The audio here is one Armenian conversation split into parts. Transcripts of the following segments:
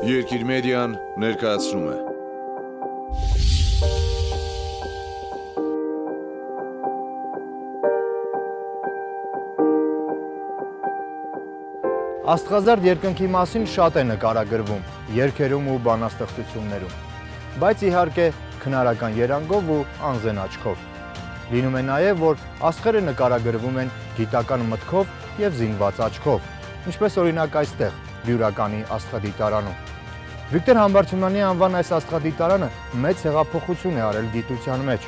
Երկիր մեդիան ներկայացնում է։ Աստղազարդ երկնքի մասին շատ է նկարագրվում երգերում ու բանաստեղծություններում, բայց իհարկե քնարական երանգով ու անզեն աչքով։ Լինում է նաև, որ աստղերը նկարագրվում են գիտական մտքով և զինված աչքով, ինչպես օրինակ այստեղ, Բյուրականի աստղադիտարանում։ Վիկտոր Համբարձումյանի անվան այս աստղադիտարանը մեծ հեղափոխություն է արել գիտության մեջ։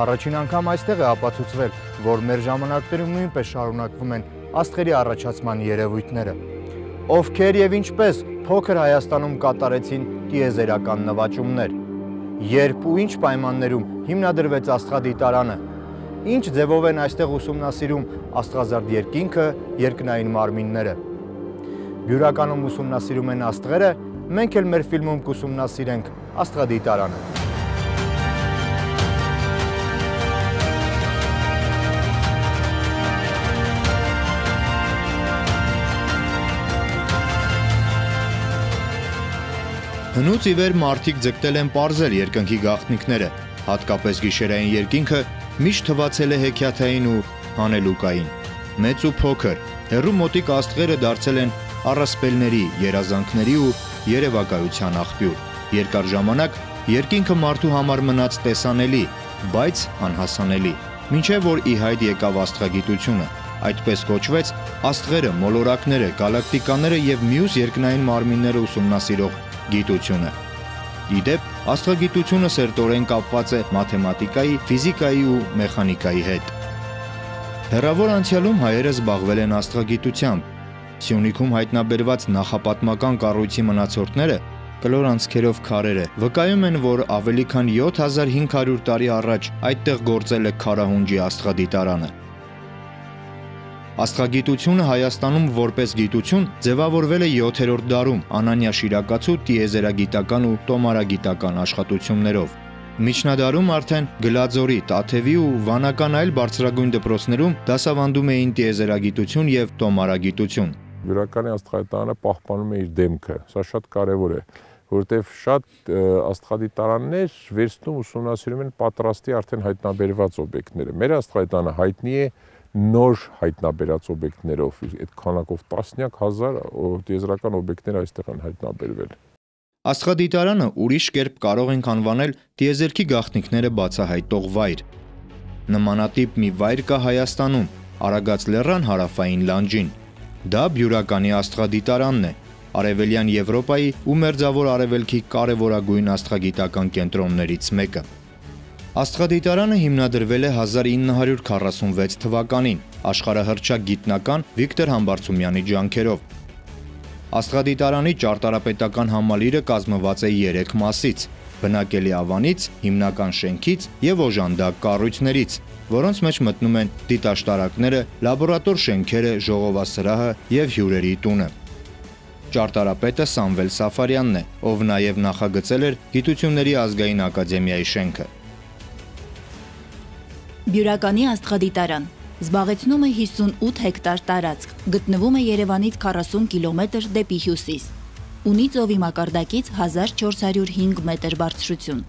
Առաջին անգամ այստեղ է ապացուցվել, որ մեր ժամանակներում նույնպես շարունակվում են աստղերի առաջացման երևույթները։ Ովքեր և ինչպես փոքր Հայաստանում կատարեցին տիեզերական նվաճումներ։ Երբ ու ինչ պայմաններում հիմնադրվեց աստղադիտարանը, ինչ ձևով են այստեղ ուսումնասիրում աստղազարդ երկինքը, երկնային մարմինները։ Բյուրականում ուսումնասիրում են աստղերը, մենք էլ մեր ֆիլմում կուսումնասիրենք աստղադիտարանը։ Հնուց ի վեր մարդիկ ձգտել են պարզել երկնքի գաղտնիքները, հատկապես գիշերային երկինքը միշտ թվացել է հեքիաթային ու հանելուկային։ Մեծ ու փոքր, հեռու մոտիկ աստղերը դարձել են առասպելների, երազանքների ու երևակայության աղբյուր։ Երկար ժամանակ երկինքը մարդու համար մնաց տեսանելի, բայց անհասանելի, մինչև որ ի հայտ եկավ աստղագիտությունը, այդպես կոչվեց աստղերը, մոլորակները, գալակտիկաները և մյուս երկնային մարմինները ուսումնասիրող գիտությունը։ Իդեպ, աստղագիտությունը սերտորեն կապված է մաթեմատիկայի, ֆիզիկայի ու մեխանիկայի հետ։ Հեռավոր անցյալում հայերը զբաղվել են աստղագիտությամբ։ Սյունիքում հայտնաբերված նախապատմական կառույցի մնացորդները, կլոր անցքերով քարերը, վկայում են, որ ավելի քան 7500 տարի առաջ այդտեղ գործել է Քարահունջի աստղադիտարանը։ Աստղագիտությունը Հայաստանում որպես գիտություն ձևավորվել է 7-րդ դարում Անանյա Շիրակացու տիեզերագիտական ու տոմարագիտական աշխատություններով։ Միջնադարում արդեն Գլաձորի, Տաթևի ու վանական այլ բարձրագույն դպրոցներում դասավանդում էին տիեզերագիտություն և տոմարագիտություն։ Բյուրականի աստղադիտարանը պահպանում է իր դեմքը, սա շատ կարևոր է, որովհետև շատ աստղադիտարաններ վերցնում ուսումնասիրում են պատրաստի արդեն հայտնաբերված օբյեկտները։ Մեր աստղադիտարանը հայտնի է նոր հայտնաբերած օբյեկտներով, այդ քանակով տասնյակ հազար տիեզերական օբյեկտներ այստեղ են հայտնաբերվել։ Աստղադիտարանը ուրիշ կերպ կարող ենք անվանել տիեզերքի գաղտնիքները բացահայտող վայր։ Նմանատիպ մի վայր կա Հայաստանում, Արագած լեռան հարավային լանջին։ Դա Բյուրականի աստղադիտարանն է, Արևելյան Եվրոպայի ու Մերձավոր Արևելքի կարևորագույն աստղագիտական կենտրոններից մեկը։ Աստղադիտարանը հիմնադրվել է 1946 թվականին աշխարհահռչակ գիտնական Վիկտոր Համբարձումյանի ջանքերով։ Աստղադիտարանի ճարտարապետական համալիրը կազմված է 3 մասից՝ բնակելի ավանից, հիմնական շենքից և օժանդակ կառույցներից, որոնց մեջ մտնում են դիտաշտարակները, լաբորատոր շենքերը, ժողովասրահը և հյուրերի տունը։ Ճարտարապետը Սամվել Սաֆարյանն է, ով նաև նախագծել էր Գիտությունների ազգային ակադեմիայի շենքը։ Բյուրականի աստղադիտարան զբաղեցնում է 58 հեկտար տարածք, գտնվում է Երևանից 40 կիլոմետր դեպի հյուսիս, ունի ծովի մակարդակից 1405 մետր բարձրություն։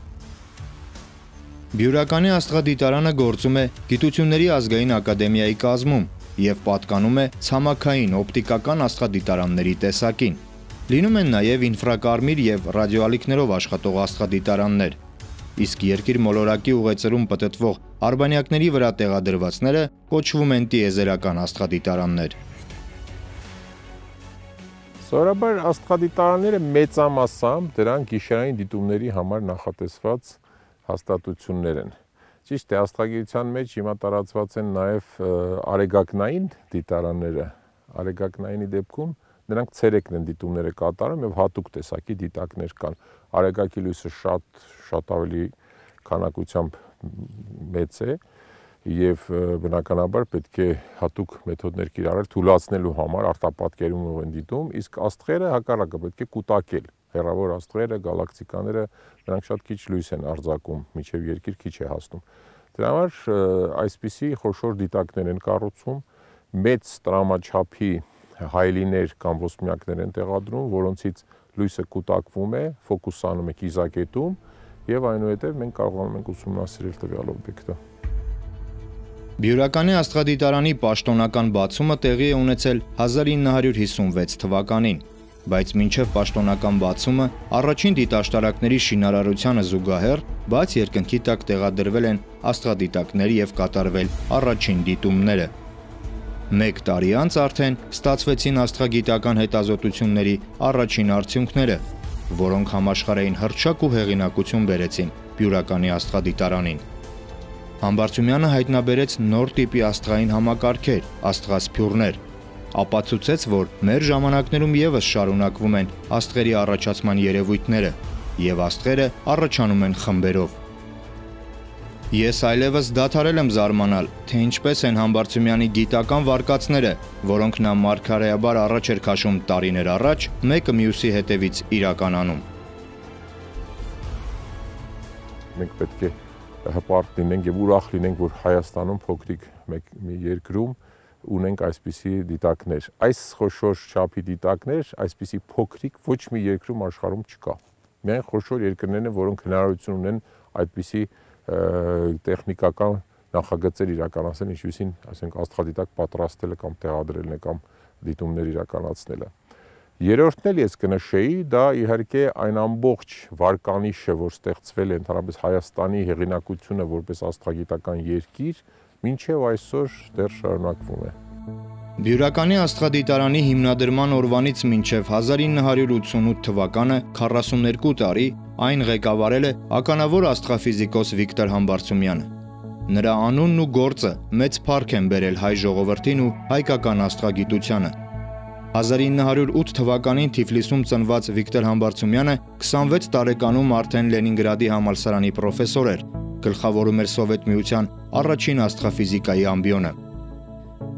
Բյուրականի աստղադիտարանը գործում է Գիտությունների ազգային ակադեմիայի կազմում և պատկանում է ցամաքային օպտիկական աստղադիտարանների տեսակին։ Լինում են նաև ինֆրակարմիր և ռադիոալիքներով աշխատող աստղադիտարաններ, իսկ երկիր մոլորակի ուղեծրում պտտվող արբանյակների վրա տեղադրվածները կոչվում են տիեզերական աստղադիտարաններ։ Սովորաբար աստղադիտարանները մեծամասամբ դրանք գիշերային դիտումների համար նախատեսված հաստատություններ են։ Ճիշտ է, աստղագիտության մեջ հիմա տարածված են նաև արեգակնային դիտարանները։ Արեգակնայինի դեպքում նրանք ցերեկն են դիտումները կատարում և հատուկ տեսակի դիտակներ կան։ Արեգակի լույսը շատ ավելի քանակությամբ մեծ է և բնականաբար պետք է հատուկ մեթոդներ կիրառել թուլացնելու համար, արտապատկերումով են դիտում, իսկ աստղերը հակառակը պետք է կուտակել։ Հեռավոր աստղերը, գալակտիկաները, նրանք շատ քիչ լույս են արձակում, մինչև երկիր քիչ է հասնում։ Դրա համար այսպիսի խոշոր դիտակներ են կառուցում, մեծ տրամաչափի հայելիներ կամ ոսպնյակներ են տեղադրում, որոնցից լույսը կուտակվում է, ֆոկուսանում է կիզակետում եւ այնուհետեւ մենք կարողանում ենք ուսումնասիրել տվյալ օբյեկտը։ Բյուրականի աստղադիտարանի պաշտոնական բացումը տեղի է ունեցել 1956 թվականին, բայց մինչև պաշտոնական բացումը առաջին դիտաշտարակների շինարարությանը զուգահեռ, բաց երկնքի տակ տեղադրվել են աստղադիտակներ եւ կատարվել առաջին դիտումները։ Մեկ տարի անց արդեն ստացվեցին աստղագիտական հետազոտությունների առաջին արդյունքները, որոնք համաշխարհային հռչակ ու հեղինակություն բերեցին Բյուրականի աստղադիտարանին։ Համբարձումյանը հայտնաբերեց նոր տիպի աստղային համակարգեր, աստղասփյուռներ, ապացուցեց, որ մեր ժամանակներում եւս շարունակվում են աստղերի առաջացման երևույթները, եւ աստղերը առաջանում են խմբերով։ Ես այլևս դադարել եմ զարմանալ, թե ինչպես են Համբարձումյանի գիտական վարկածները, որոնք նա մարգարեաբար առաջ էր քաշում տարիներ առաջ, մեկը մյուսի հետևից իրականանում։ Մենք պետք է հպարտ լինենք եւ ուրախ լինենք, որ Հայաստանում փոքրիկ մի երկրում ունենք այսպիսի դիտակներ։ Այս խոշոր չափի դիտակներ, այսպիսի փոքրիկ ոչ մի երկրում աշխարհում չկա։ Միայն խոշոր երկրներն են, որոնք հնարավորություն ունեն այդպիսի տեխնիկական նախագծեր իրականացնել, ինչպիսին, ասենք, աստղադիտակ պատրաստելը կամ տեղադրելն է կամ դիտումներ իրականացնելը։ Երրորդն էլ ես կնշեի, դա իհարկե այն ամբողջ վարկանիշը, որ ստեղծվել է ընդհանրապես Հայաստանի հեղինակությունը որպես աստղագիտական երկիր, մինչև այսօր դեռ շարունակվում է։ Բյուրականի աստղադիտարանի հիմնադրման օրվանից մինչև 1988 թվականը 42 տարի այն ղեկավարել է ականավոր աստղաֆիզիկոս Վիկտոր Համբարձումյանը։ Նրա անունն ու գործը մեծ փառք են բերել հայ ժողովրդին ու հայկական աստղագիտությանը։ 1908 թվականին Թիֆլիսում ծնված Վիկտոր Համբարձումյանը 26 տարեկանում արդեն Լենինգրադի համալսարանի պրոֆեսոր էր, գլխավորում էր Սովետ Միության առաջին աստղաֆիզիկայի ամբիոնը։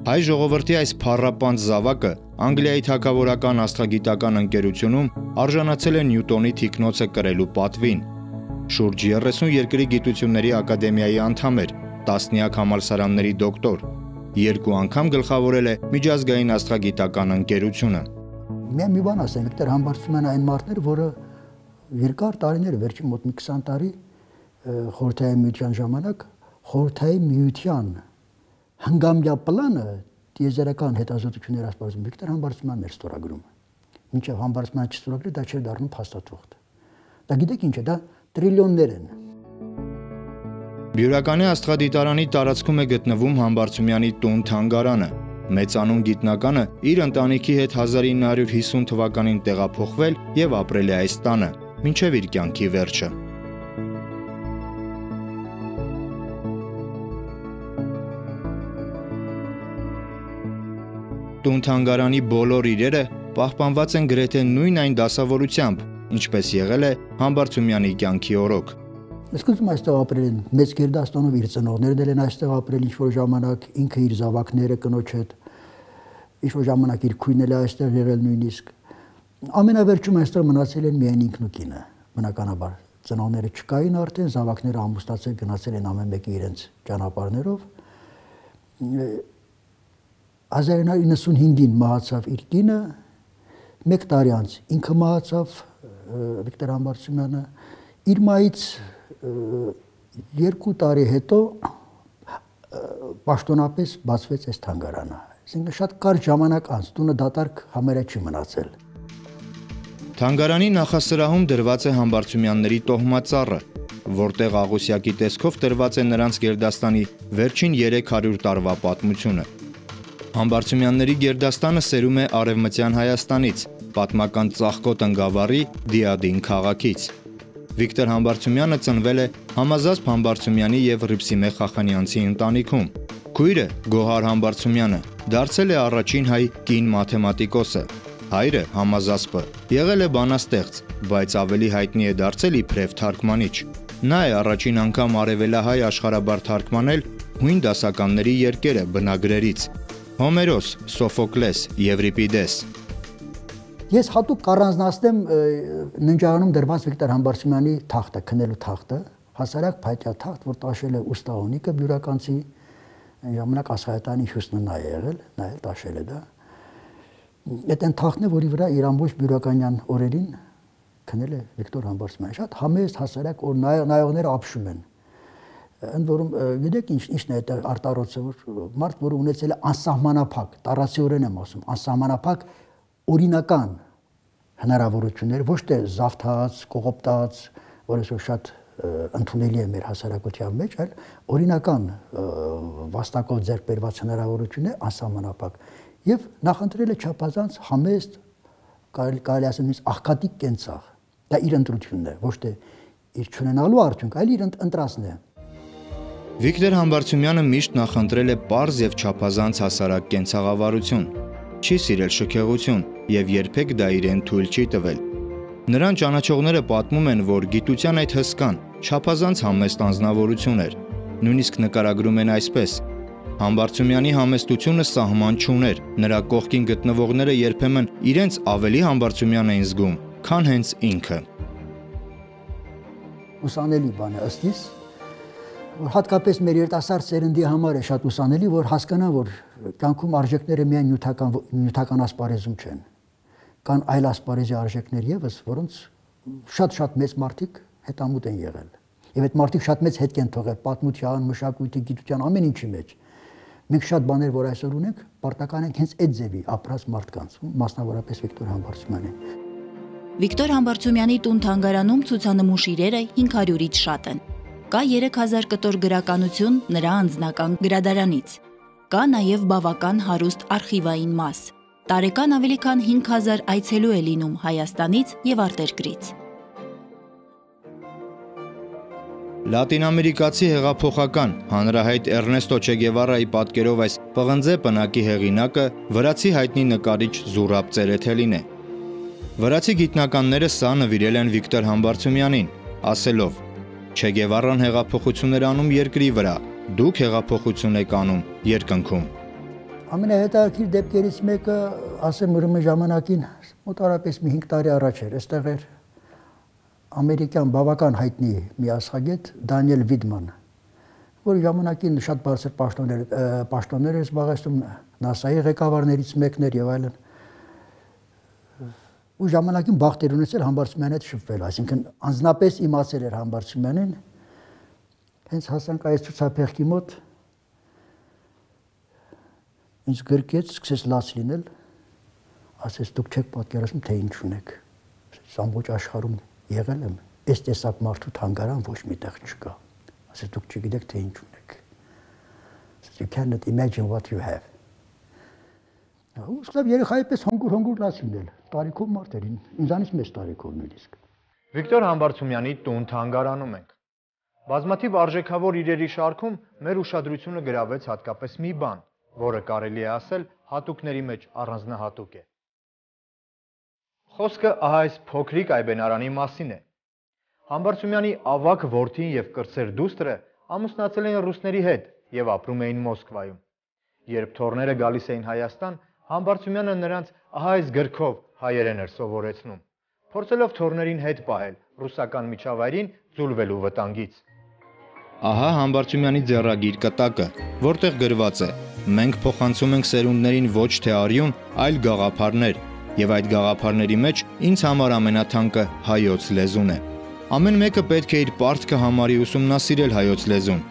Հայ ժողովրդի այս փառապանծ զավակը Անգլիայի թագավորական աստղագիտական ընկերությունում արժանացել է Նյուտոնի թիկնոցը կրելու պատվին։ Շուրջ 30 երկրի գիտությունների ակադեմիայի անդամ էր, տասնյակ համալսարանների դոկտոր։ 2 անգամ գլխավորել է միջազգային աստղագիտական ընկերությունը։ Մի բան ասեմ, Վիկտոր Համբարձումյանը այն մարդն էր, որը երկար տարիներ, վերջին մոտ մի 20 տարի Խորհրդային Միության ժամանակ Խորհրդային Միության հնգամյա պլանը տիեզերական հետազոտություններ ասպարեզում Վիկտոր Համբարձումյանն էր ստորագրում։ Մինչև Համբարձումյանը չստորագրի, դա չէր դառնում փաստաթուղթ։ Դա գիտեք ինչ է, դա տրիլիոններ են։ Բյուրականի աստղադիտարանի տարածքում է գտնվում Համբարձումյանի տուն-թանգարանը։ Մեծանուն գիտնականը իր ընտանիքի հետ 1950 թվականին տեղափոխվել եւ ապրել է այս տանը, մինչև իր կյանքի վերջը։ Տուն-թանգարանի բոլոր իրերը պահպանված են գրեթե նույն այն դասավորությամբ, ինչպես եղել է Համբարձումյանի կյանքի օրոք։ Սկզբում այստեղ ապրել են մեծ գերդաստանով իր ծնողներն են այստեղ ապրել ինչ-որ ժամանակ, ինքը իր զավակները կնոջ հետ, ինչ-որ ժամանակ իր քույրն էլ այստեղ եղել նույնիսկ։ Ամենավերջում այստեղ մնացել են միայն ինքն ու կինը, բնականաբար։ Ծնողները չկային արդեն, զավակները ամուսնացել գնացել են ամեն մեկը իրենց ճանապարհներով։ 1995-ին մահացավ իր կինը, 1 տարի անց ինքը մահացավ Վիկտոր Համբարձումյանը, իր մայից 2 տարի հետո պաշտոնապես բացվեց այս թանգարանը։ Այսինքն շատ կարճ ժամանակ անց տունը դատարկ համարյա չի մնացել։ Թանգարանի նախասրահում դրված է Համբարձումյանների տոհմածառը, որտեղ աղյուսակի տեսքով տրված է նրանց գերդաստանի վերջին 300 տարվա պատմությունը։ Համբարձումյանների գերդաստանը սերում է Արևմտյան Հայաստանից, պատմական Ծաղկոտ ընկավառի Դիադին քաղաքից։ Վիկտոր Համբարձումյանը ծնվել է Համազասպ Համբարձումյանի եւ Հռիփսիմե Խախանյանցի ընտանիքում։ Քույրը Գոհար Համբարձումյանը դարձել է առաջին հայ կին մաթեմատիկոսը։ Հայրը Համազասպը եղել է բանաստեղծ, բայց ավելի հայտնի է դարձել իբրև թարգմանիչ։ Նա է առաջին անգամ արևելահայ աշխարհաբար թարգմանել հույն դասականների երկերը բնագրերից՝ Հոմերոս, Սոֆոկլես, Եվրիպիդես։ Ես հատուկ կառանձնացնեմ ննջարանում դրված Վիկտոր Համբարձումյանի թախտը, քնելու թախտը, հասարակ փայտյա թախտ, որ տաշել է Ուստահոնիկը բյուրականցի, ժամանակ Ասխայտանի հյուսնը նա է եղել, նա էլ տաշել է դա։ Այդ այն թախտն է, որի վրա իր ամբողջ բյուրականյան օրերին քնել է Վիկտոր Համբարձումյանը։ Շատ համեստ հասարակ որ նայողները ապշում են։ Ընդ որում գիտեք ինչն է այդ արտարոցը որ մարդ որը ունեցել է անսահմանափակ, տարածիորեն եմ ասում, անսահմանափակ օրինական հնարավորություններ, ոչ թե զավթած, կողոպտած, որը շատ ընդունելի է մեր հասարակության մեջ, այլ օրինական վաստակով ձեռք բերված հնարավորություններ անսահմանափակ եւ նախընտրել է չափազանց համեստ կարելի ասել ինձ աղքատիկ կենցաղ։ Դա իր ընտրությունն է, ոչ թե իր չունենալու արդյունք, այլ իր ընտրածն է։ Վիկտոր Համբարձումյանը միշտ նախընտրել է պարզ եւ չափազանց հասարակ կենցաղավարություն։ Չի սիրել շքեղություն եւ երբեք դա իրեն թույլ չի տվել։ Նրան ճանաչողները պատմում են, որ գիտության այդ հսկան, չափազանց համեստ անձնավորություն էր։ Նույնիսկ նկարագրում են այսպես. Համբարձումյանի համեստությունը սահման չուներ, նրա կողքին գտնվողները երբեմն իրենց ավելի Համբարձումյան էին զգում, քան հենց ինքը։ Ուսանելի բան է ըստ իս, հատկապես մեր երիտասարդ սերնդի համար է շատ ուսանելի, որ հասկանա, որ կյանքում արժեքները միայն նյութական ասպարեզում չեն։ Կան այլ ասպարեզի արժեքներ եւս, որոնց շատ մեծ մարդիկ հետամուտ են եղել։ Եվ այդ մարդիկ շատ մեծ հետք են թողել պատմության, մշակույթի, գիտության ամեն ինչի մեջ։ Մենք շատ բաներ, որ այսօր ունենք, պարտական ենք հենց այդ ձևի ապրած մարդկանց, մասնավորապես Վիկտոր Համբարձումյանին։ Վիկտոր Համբարձումյանի տուն-թանգարանում ցուցանմուշ իրերը 500-ից շատ են։ Կա 3000 կտոր գրականություն նրա անձնական գրադարանից։ Կա նաև բավական հարուստ արխիվային մաս։ Տարեկան ավելի քան 5000 այցելու է լինում Հայաստանից եւ արտերկրից։ Լատինամերիկացի հեղափոխական հանրահայտ Էրնեստո Չե Գևարայի պատկերով այս պղնձե պնակի հեղինակը վրացի հայտնի նկարիչ Զուրաբ Ծերեթելին է։ Վրացի գիտնականները սա նվիրել են Վիկտոր Համբարձումյանին, ասելով. Չե Գևարան հեղափոխություն էր անում երկրի վրա, դուք հեղափոխություն եք անում երկնքում։ Ամենահետաքրքիր դեպքերից մեկը, ասեմ ուրեմն ժամանակին, մոտարապես մի 5 տարի առաջ էր, այստեղ էր ամերիկյան բավական հայտնի մի աստղագետ Դանիել Վիդման, որ ժամանակին շատ բարձր պաշտոններ էր զբաղեցնում, NASA-ի ղեկավարներից մեկն էր եւ այլն։ Ու ժամանակին բախտ էր ունեցել Համբարձումյանի հետ շփվել, այսինքն անձնապես իմացել էր Համբարձումյանին։ Հենց հասանք այս ցուցափեղկի մոտ, ինձ գրկեց, սկսեց լաց լինել, ասեց դուք չեք պատկերացնում, թե ինչ ունեք։ Ամբողջ աշխարհում եղել եմ, այս տեսակ մարդու թանգարան ոչ մի տեղ չկա։ Ասեց դուք չգիտեք, թե ինչ ունեք։ Ասեց you cannot imagine what you have։ Ու սկսավ երեխայի պես հոնգուր լաց լինել, տարիքով մարդ էր, ինձանից մեծ տարիքով նույնիսկ։ Վիկտոր Համբարձումյանի տուն-թանգարանում ենք։ Բազմաթիվ արժեքավոր իրերի շարքում մեր ուշադրությունը գրավեց հատկապես մի բան, որը կարելի է ասել հատուկների մեջ առանձնահատուկ է։ Խոսքը ահա այս փոքրիկ այբենարանի մասին է։ Համբարձումյանի ավագ որդին եւ կրտսեր դուստրը ամուսնացել են ռուսների հետ եւ ապրում էին Մոսկվայում։ Երբ թոռները գալիս էին Հայաստան, Համբարձումյանը նրանց ահա այս գրքով հայերեն էր սովորեցնում, փորձելով թոռներին հետ պահել ռուսական միջավայրին ձուլվելու վտանգից։ Ահա Համբարձումյանի ձեռագիր կտակը, որտեղ գրված է. Մենք փոխանցում ենք սերունդներին ոչ թե արյուն, այլ գաղափարներ, եւ այդ գաղափարների մեջ ինձ համար ամենաթանկը հայոց լեզուն է։ Ամեն մեկը պետք է իր պարտքը համարի ուսումնասիրել հայոց լեզուն։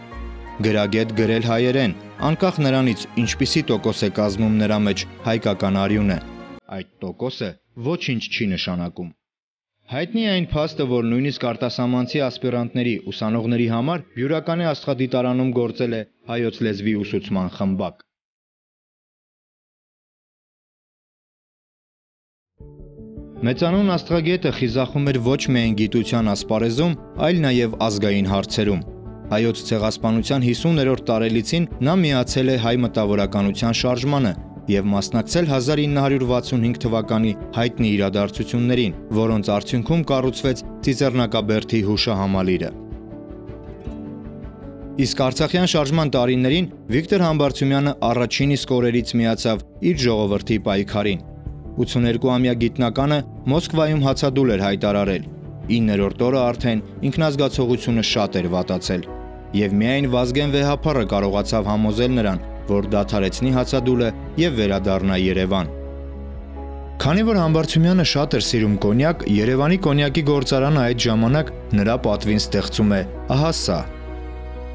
Գրագետ գրել հայերեն, անկախ նրանից ինչպիսի տոկոս է կազմում նրա մեջ հայկական արյունը։ Այդ տոկոսը ոչինչ չի նշանակում։ Հայտնի է այն փաստը, որ նույնիսկ արտասահմանցի ասպիրանտների ուսանողների համար բյուրականի աստղադիտարանում գործել է հայոց լեզվի ուսուցման խմբակ։ Մեծանուն աստղագետը խիզախում էր ոչ միայն գիտության ասպարեզում, այլ նաև ազգային հարցերում։ Հայոց ցեղասպանության 50-րդ տարելիցին նա միացել է հայ մտավորականության շարժմանը և մասնակցել 1965 թվականի հայտնի իրադարձություններին, որոնց արդյունքում կառուցվեց Ծիծեռնակաբերդի հուշահամալիրը։ Իսկ Արցախյան շարժման տարիներին Վիկտոր Համբարձումյանը առաջին իսկ օրերից միացավ իր ժողովրդի պայքարին։ 82-ամյա գիտնականը Մոսկվայում հացադուլ էր հայտարարել։ 9-րդ օրը արդեն ինքնազգացողությունը շատ էր վատացել, և միայն Վազգեն Վեհափառը կարողացավ համոզել նրան, որ դադարեցնի հացադուլը և վերադառնա Երևան։ Քանի որ Համբարձումյանը շատ էր սիրում կոնյակ, Երևանի կոնյակի գործարանը այդ ժամանակ նրա պատվին ստեղծում է ահա սա։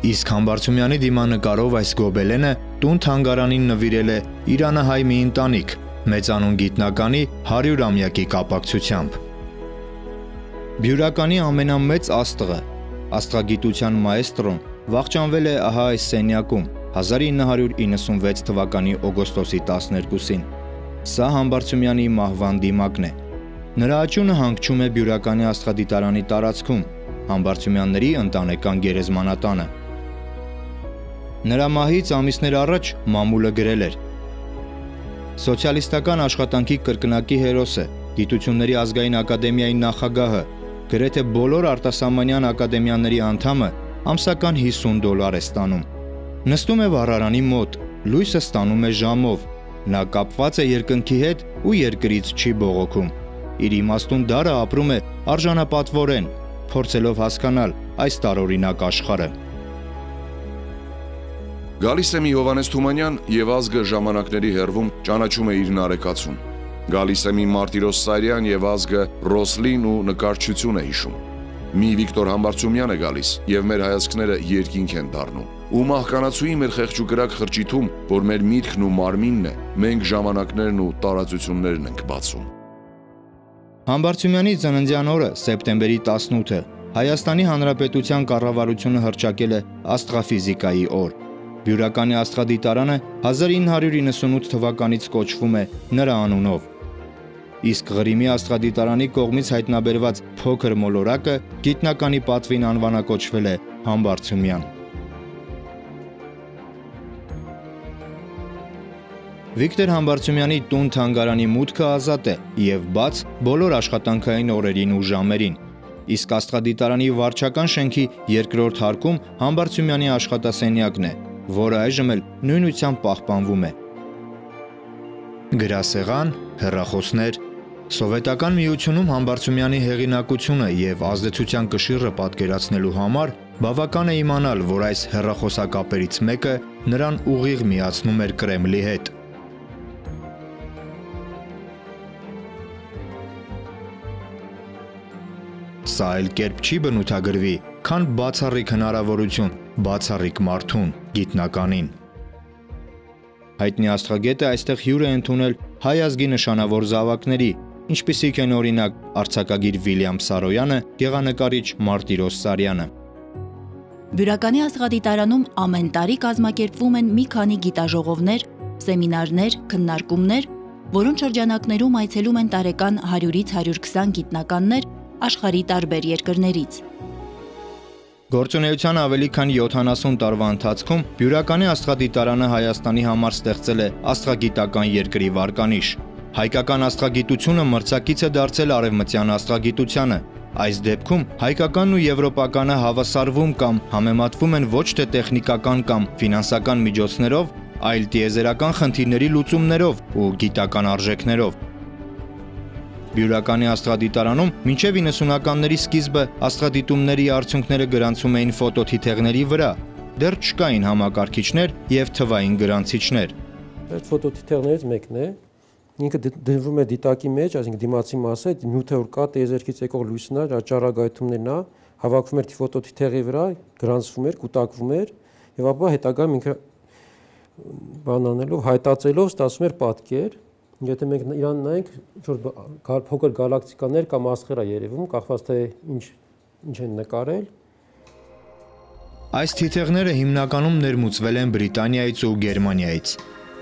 Իսկ Համբարձումյանի դիմանկարով այս գոբելենը տուն թանգարանին նվիրել է իրանահայ մի ընտանիք, մեծանուն գիտնականի 100-ամյակի կապակցությամբ։ Բյուրականի ամենամեծ աստղը, աստղագիտության մաեստրոն, վախճանվել է ահա այս սենյակում 1996 թվականի օգոստոսի 12-ին։ Սա Համբարձումյանի մահվան դիմակն է։ Նրա աճյունը հանգչում է Բյուրականի աստղադիտարանի տարածքում, Համբարձումյանների ընտանեկան գերեզմանատանը։ Նրա մահից ամիսներ առաջ մամուլը գրել էր. Սոցիալիստական աշխատանքի կրկնակի հերոսը, Գիտությունների ազգային ակադեմիայի նախագահը, գրեթե բոլոր արտասահմանյան ակադեմիաների անդամը ամսական $50 է ստանում։ Նստում է վառարանի մոտ, լույսը ստանում է ժամով, նա կապված է երկնքի հետ ու երկրից չի բողոքում։ Իր իմաստուն դարը ապրում է արժանապատվորեն, փորձելով հասկանալ այս տարօրինակ աշխարհը։ Գալիս է մի Հովանես Թումանյան եւ ազգը ժամանակների հերվում ճանաչում է իր նարեկացուն։ Գալիս է մի Մարտիրոս Սարյան եւ ազգը Ռոսլին ու նկարչություն է հիշում։ Մի Վիկտոր Համբարձումյան է գալիս եւ մեր հայացքները երկինք են դառնում։ Ու մահկանացուի մեր խեղճուկրակ խրճիթում, որ մեր միտքն ու մարմինն է, մենք ժամանակներն ու տարածություններն ենք բացում։ Համբարձումյանի ծննդյան օրը, սեպտեմբերի 18-ը, Հայաստանի Հանրապետության կառավարությունը հռչակել է աստղաֆիզիկայի օր։ Բյուրականի աստղադիտարանը 1998 թվականից կոչվում է նրա անունով։ Իսկ Ղրիմի աստղադիտարանի կողմից հայտնաբերված փոքր մոլորակը գիտնականի պատվին անվանակոչվել է Համբարձումյան։ Վիկտոր Համբարձումյանի տուն թանգարանի մուտքը ազատ է եւ բաց բոլոր աշխատանքային օրերին ու ժամերին։ Իսկ աստղադիտարանի վարչական շենքի երկրորդ հարկում Համբարձումյանի աշխատասենյակն է, որը այժմ էլ նույնությամբ պահպանվում է։ Գրասեղան, հեռախոսներ, Սովետական միությունում Համբարձումյանի հեղինակությունը եւ ազդեցության կշիռը պատկերացնելու համար բավական է իմանալ, որ այս հեռախոսակապերից մեկը նրան ուղիղ միացնում էր Կրեմլի հետ։ Սա էլ կերպ չի բնութագրվի, քան բացառիկ հնարավորություն, բացառիկ մարդուն, գիտնականին։ Հայտնի աստղագետը այստեղ հյուր է ընդունել հայ ազգի նշանավոր զավակների, ինչպիսիք են օրինակ արձակագիր Վիլյամ Սարոյանը, գեղանկարիչ Մարտիրոս Սարյանը։ Բյուրականի աստղադիտարանում ամեն տարի կազմակերպվում են մի քանի գիտաժողովներ, սեմինարներ, քննարկումներ, որոնց շրջանակներում այցելում են տարեկան 100-ից 120 գիտնականներ աշխարհի տարբեր երկրներից։ Գործունեության ավելի քան 70 տարվա ընթացքում Բյուրականի աստղադիտարանը Հայաստանի համար ստեղծել է աստղագիտական երկրի վարկանիշ։ Հայկական աստղագիտությունը մրցակից է դարձել արևմտյան աստղագիտությանը։ Այս դեպքում հայկականն ու եվրոպականը հավասարվում կամ համեմատվում են ոչ թե տեխնիկական կամ ֆինանսական միջոցներով, այլ տիեզերական խնդիրների լուծումներով ու գիտական արժեքներով։ Բյուրականի աստղադիտարանում մինչև 90-ականների սկիզբը աստղադիտումների արդյունքները գրանցում էին ֆոտոթիթեղների վրա, դեռ չկային համակարգիչներ եւ թվային գրանցիչներ։ Այդ ֆոտոթիթեղներից մեկն է, ինքը դնվում է դիտակի մեջ, այսինքն դիմացի մասը, նյութը որ կա տիեզերքից եկող լույսն է, ճառագայթումներն է, հավաքվում էր ֆոտոթիթեղի վրա, գրանցվում էր, կուտակվում էր եւ ապա հետագայում ինքը բանանելով, հայտածելով ստացվում էր պատկեր։ Եթե մենք իրան նայենք, ինչ-որ փոքր գալակտիկաներ կամ աստղեր է երևում, կախված թե ինչ են նկարել։ Այս թիթեղները հիմնականում ներմուծվել են Բրիտանիայից ու Գերմանիայից։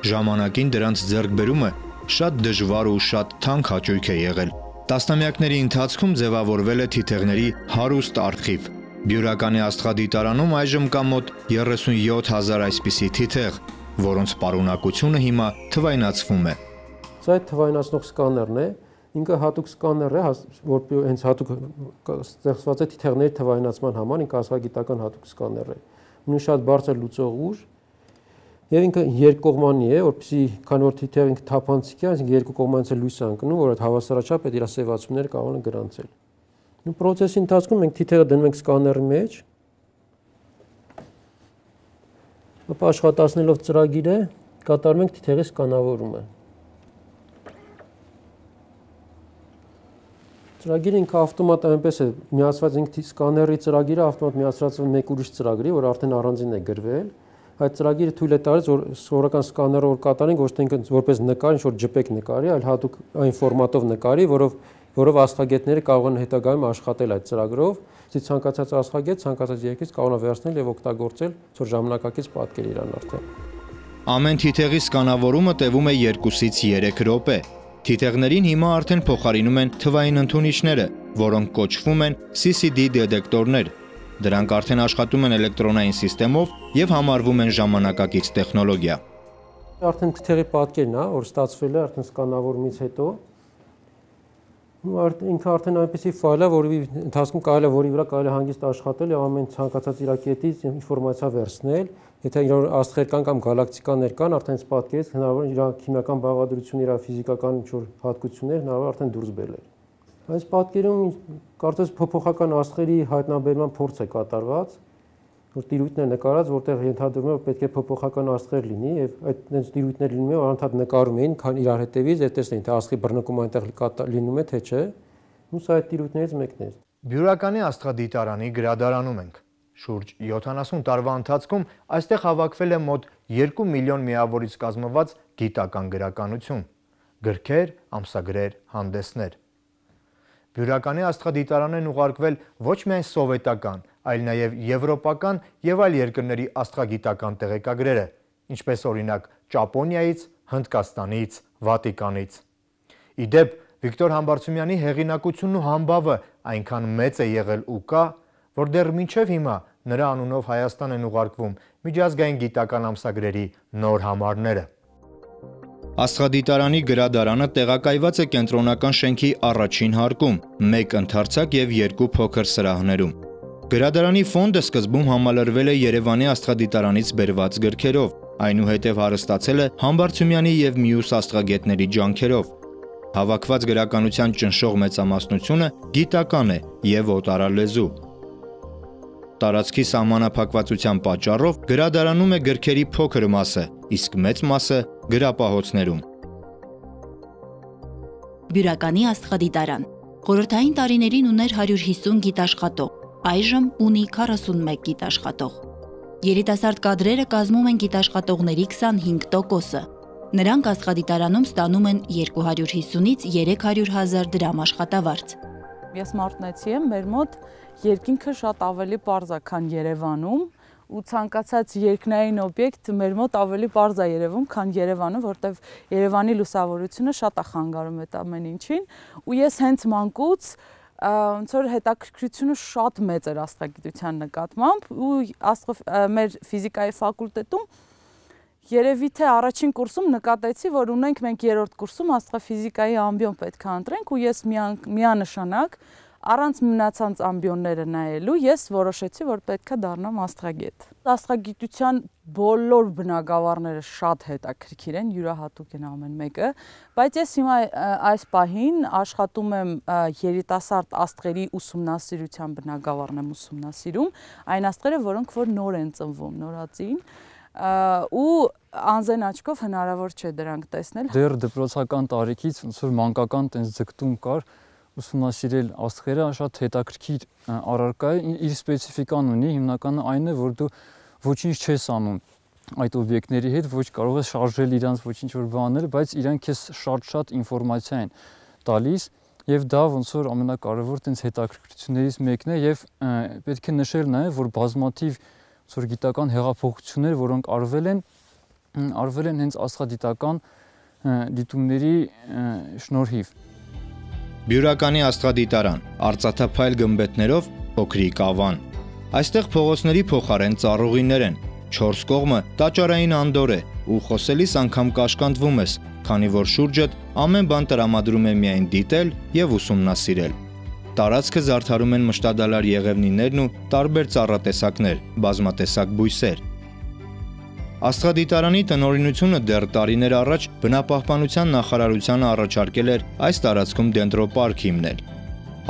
Ժամանակին դրանց ձեռքբերումը շատ դժվար ու շատ թանկ հաճույք է եղել։ Տասնամյակների ընթացքում ձևավորվել է թիթեղների հարուստ արխիվ։ Բյուրականի աստղադիտարանում այժմ կա մոտ 37,000 այսպիսի թիթեղ, որոնց պարունակությունը հիմա թվայնացվում է։ Սա այդ թվայնացնող սկաներն է, ինքը հատուկ սկաներ է, որ հենց հատուկ ստեղծված է թիթեղների թվայնացման համար, ինքը աստղագիտական հատուկ սկաներ է։ Ունի շատ բարձր լուծող ուժ եւ ինքը երկկողմանի է, որպեսզի քանի որ թիթեղը ինքը թափանցիկ է, այսինքն երկու կողմանից է լույս անկնում, որ այդ հավասարաչափ այդ իր սևացումները կարող են գրանցել։ Ու process-ի ընթացքում մենք թիթեղը դնում ենք սկաների մեջ։ Ապա աշխատացնելով ծրագիրը կատարում ենք թիթեղի սկանավորումը։ Ծրագիրը ինքը ավտոմատ այնպես է միացված ինքը սկաների ծրագիրը ավտոմատ միացված մեկ ուրիշ ծրագրի, որ արդեն առանձին է գրվել։ Այդ ծրագիրը թույլ է տալիս, որ սովորական սկաներով որ կատարենք, ոչ թե ինքը որպես նկար, ինչ որ JPEG նկարի, այլ հատուկ այն ֆորմատով նկարի, որով աստղագետները կարող են հետագայում աշխատել այդ ծրագրով։ Իսկ ցանկացած աստղագետ, ցանկացած երկրից կարող է վերցնել եւ օգտագործել ծոր ժամանակակից պատկեր իրան արդեն։ Ամեն թիթեղի սկանավորումը տևում է 2-ից 3 րոպե։ Թիթեղներին հիմա արդեն փոխարինում են թվային ընդունիչները, որոնք կոչվում են CCD դետեկտորներ։ Դրանք արդեն աշխատում են էլեկտրոնային սիստեմով եւ համարվում են ժամանակակից տեխնոլոգիա։ Արդեն թիթեղի պատկերն է, որ ստացվել է արդեն սկանավորումից հետո։ Ինքը արդեն այնպեսի ֆայլ է, որի ընթացքում կարելի է որի վրա կարելի է հանգիստ աշխատել եւ ամեն ցանկացած իր կետից ինֆորմացիա վերցնել։ Եթե իր աստղեր կան կամ գալակտիկաներ կան, արդեն պատկերից հնարավոր է իր քիմիական բաղադրություն, իր ֆիզիկական ինչ-որ հատկություններ հնարավոր արդեն դուրս բերել։ Այս պատկերում կարծես փոփոխական աստղերի հայտնաբերման փորձ է կատարված, որ տիրույթներ նկարած, որտեղ ենթադրվում է պետք է փոփոխական աստղեր լինի եւ այդ այնց տիրույթներ լինում է, անընդհատ նկարում էին, քան իրար հետևից, եւ տեսնեին, թե աստղի բռնկումը այնտեղ լինում է, թե չէ։ Ու սա այդ տիրույթներից մեկն է։ Բյուրականի աստղադիտարանի գրադարանում ենք։ Շուրջ 70 տարվա ընթացքում այստեղ հավաքվել է մոտ 2 միլիոն միավորից կազմված գիտական գրականություն, գրքեր, ամսագրեր, հանդեսներ։ Բյուրականի աստղադիտարան են ուղարկվել ոչ միայն սովետական, այլ նաև եվրոպական եւ այլ երկրների աստղագիտական տեղեկագրերը, ինչպես օրինակ Ճապոնիայից, Հնդկաստանից, Վատիկանից։ Իդեպ Վիկտոր Համբարձումյանի հեղինակությունն ու համբավը այնքան մեծ է եղել ու կա, որ դեռ մինչև հիմա նրա անունով Հայաստան են ուղարկվում միջազգային գիտական ամսագրերի նոր համարները։ Աստղադիտարանի գրադարանը տեղակայված է կենտրոնական շենքի առաջին հարկում, 1 ընդարձակ եւ 2 փոքր սրահներում։ Գրադարանի ֆոնդը սկզբում համալրվել է Երևանի աստղադիտարանից բերված գրքերով, այնուհետև հարստացել է Համբարձումյանի եւ մյուս աստղագետների ջանքերով։ Հավաքված գրականության ճնշող մեծամասնությունը գիտական է եւ օտարալեզու։ Տարածքի սահմանափակվածության պատճառով գրադարանում է գրքերի փոքր մասը, իսկ մեծ մասը գրապահոցներում։ Բյուրականի աստղադիտարան խորհրդային տարիներին ուներ 150 գիտաշխատող, այժմ ունի 41 գիտաշխատող։ Երիտասարդ կադրերը կազմում են գիտաշխատողների 25%-ը։ Նրանք աստղադիտարանում ստանում են 250-ից 300 հազար դրամ աշխատավարձ։ Ես մարտնեցի եմ, մեր մոտ երկինքը շատ ավելի պարզ է, քան Երևանում, ու ցանկացած երկնային օբյեկտ մեր մոտ ավելի պարզ է երևում, քան Երևանը, որտեղ Երևանի լուսավորությունը շատ է խանգարում այդ ամեն ինչին, ու ես հենց մանկուց ոնց որ հետաքրքրությունը շատ մեծ էր աստղագիտության նկատմամբ, ու մեր ֆիզիկայի ֆակուլտետում երևի թե առաջին կուրսում նկատեցի, որ ունենք մենք երրորդ կուրսում աստղաֆիզիկայի ամբիոն պետք է ընտրենք, ու ես միանշանակ առանց մնացած ամբիոնները նայելու ես որոշեցի, որ պետք է դառնամ աստղագետ։ Աստղագիտության բոլոր բնագավառները շատ հետաքրքիր են, յուրահատուկ են ամեն մեկը, բայց ես հիմա այս պահին աշխատում եմ երիտասարդ աստղերի ուսումնասիրության բնագավառն եմ ուսումնասիրում, այն աստղերը, որոնք որ նոր են ծնվում, նորածին, ու անձեն աչքով հնարավոր չէ դրանք տեսնել։ Դեռ դպրոցական տարիքից ոնց որ մանկական տենց ձգտում կար ուսումնասիրել աստղերը, շատ հետաքրքիր առարկա է, իր սպეციფიკան ունի, հիմնականը այն է, որ դու ոչինչ չես անում այդ օբյեկտների հետ, ոչ կարող ես շարժել իրանց ոչինչ որ բաներ, բայց իրանք քեզ շատ ինֆորմացիա են տալիս, եւ դա ոնց որ ամենակարևոր տենց հետաքրքրություններից մեկն է, եւ պետք է նշել նաեւ, որ բազմաթիվ որ գիտական հեղափոխություններ, որոնք արվել են հենց աստղադիտական դիտումների շնորհիվ։ Բյուրականի աստղադիտարան, արծաթափայլ գմբեթներով փոքրիկ ավան։ Այստեղ փողոցների փոխարեն ծառուղիներ են, 4 կողմը տաճարային անդոր է ու խոսելիս անգամ կաշկանդվում ես, քանի որ շուրջդ ամեն բան տրամադրում է միայն դիտել եւ ուսումնասիրել։ Տարածքը զարդարում են մշտադալար եղևնիներն ու տարբեր ծառատեսակներ, բազմատեսակ բույսեր։ Աստղադիտարանի տնօրինությունը դեռ տարիներ առաջ բնապահպանության նախարարությանը առաջարկել էր այս տարածքում դենտրոպարկ հիմնել։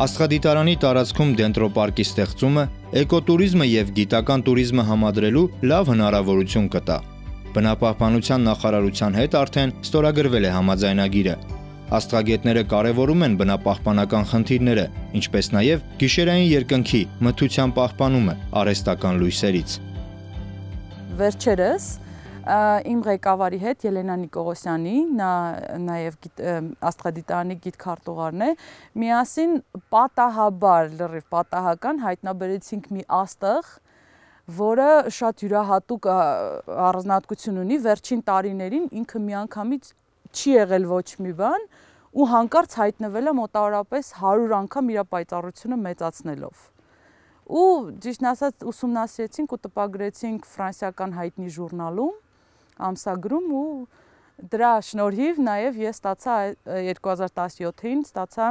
Աստղադիտարանի տարածքում դենտրոպարկի ստեղծումը էկոտուրիզմը եւ գիտական տուրիզմը համադրելու լավ հնարավորություն կտա։ Բնապահպանության նախարարության հետ արդեն ստորագրվել է համաձայնագիրը։ Աստղագետները կարևորում են բնապահպանական խնդիրները, ինչպես նաև գիշերային երկնքի մթության պահպանումը արհեստական լույսերից։ Վերջերս իմ ղեկավարի հետ Ելենա Նիկողոսյանի, նա նաև Աստղադիտարանի գիտքարտուղարն է, միասին պատահաբար, լրիվ պատահական հայտնաբերեցինք մի աստղ, որը շատ յուրահատուկ առանձնահատկություն ունի, վերջին տարիներին ինքը միանգամից չի եղել ոչ մի բան ու հանկարծ հայտնվել է մոտավորապես 100 անգամ իր պայծառությունը մեծացնելով։ Ու ճիշտն ասած ուսումնասիրեցինք ու տպագրեցինք ֆրանսիական հայտնի ժուրնալում, ամսագրում ու դրա շնորհիվ նաև ես ստացա 2017-ին ստացա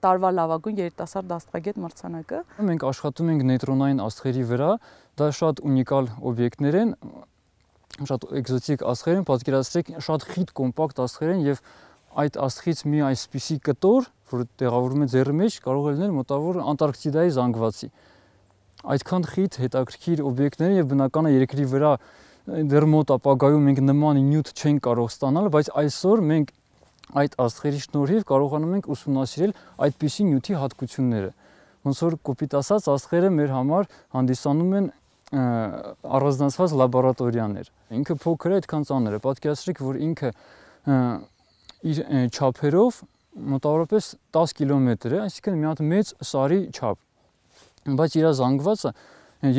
տարվա լավագույն երիտասարդ աստղագետ մրցանակը։ Մենք աշխատում ենք նեյտրոնային աստղերի վրա, դա շատ ունիկալ օբյեկտներ են, շատ էկզոտիկ աստղեր են, պատկերացրեք, շատ խիտ կոմպակտ աստղեր են եւ այդ աստղից մի այսպիսի կտոր, որ տեղավորվում է ձեռի մեջ, կարող է լինել մոտավոր Անտարկտիդայի զանգվածի։ Այդքան խիտ հետաքրքիր օբյեկտներ եւ բնական է երկրի վրա դեռ մոտ ապագայում մենք նման նյութ չենք կարող ստանալ, բայց այսօր մենք այդ աստղերի շնորհիվ կարողանում ենք ուսումնասիրել այդպիսի նյութի հատկությունները։ Ոնց որ կոպիտ ասած, աստղերը մեր համար հանդիսանում են առանձնացված լաբորատորիաներ։ Ինքը փոքր է, այդքան ծանր է։ Պատկերացրեք, որ ինքը իր չափերով մոտավորապես 10 կիլոմետր է, այսինքն մի հատ մեծ սարի չափ։ Բայց իր զանգվածը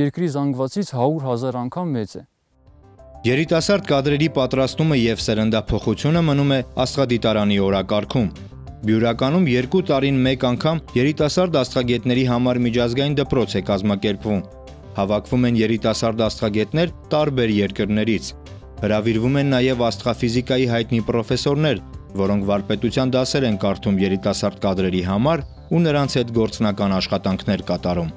երկրի զանգվածից 100,000 անգամ մեծ է։ Երիտասարդ կադրերի պատրաստումը եւ սերնդափոխությունը մնում է Աստղադիտարանի օրակարգում։ Բյուրականում 2 տարին մեկ անգամ երիտասարդ աստղագետների համար միջազգային դպրոց է կազմակերպվում։ Հավաքվում են երիտասարդ աստղագետներ տարբեր երկրներից։ Հրավիրվում են նաև աստղաֆիզիկայի հայտնի պրոֆեսորներ, որոնք վարպետության դասեր են կարդում երիտասարդ կադրերի համար ու նրանց հետ գործնական աշխատանքներ կատարում։